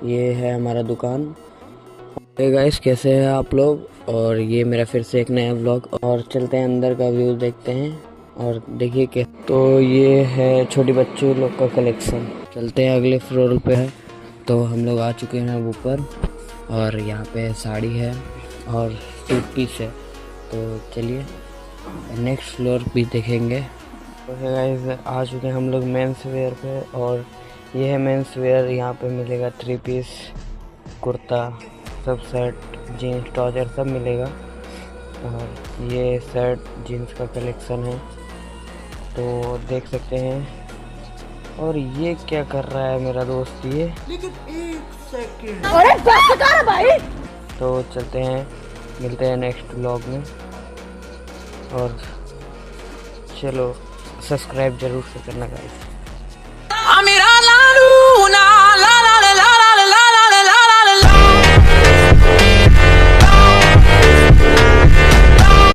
ये है हमारा दुकान। हे गाइस, कैसे हैं आप लोग? और ये मेरा फिर से एक नया व्लॉग। और चलते हैं अंदर का व्यू देखते हैं और देखिए कि तो ये है छोटी बच्चों लोग का कलेक्शन। चलते हैं अगले फ्लोर पे है। तो हम लोग आ चुके हैं ऊपर और यहाँ पे साड़ी है और सूट पीस है। तो चलिए नेक्स्ट फ्लोर भी देखेंगे। तो है गाइस, आ चुके हैं हम लोग मेंस वेयर पे। और ये है मेंस वेयर। यहाँ पे मिलेगा 3 पीस, कुर्ता, सब सेट, जीन्स, ट्राउजर सब मिलेगा। और ये शर्ट जीन्स का कलेक्शन है, तो देख सकते हैं। और ये क्या कर रहा है मेरा दोस्त ये? लेकिन 1 सेकंड, अरे बस कर भाई। तो चलते हैं, मिलते हैं नेक्स्ट व्लॉग में। और चलो सब्सक्राइब जरूर से करना गाइस।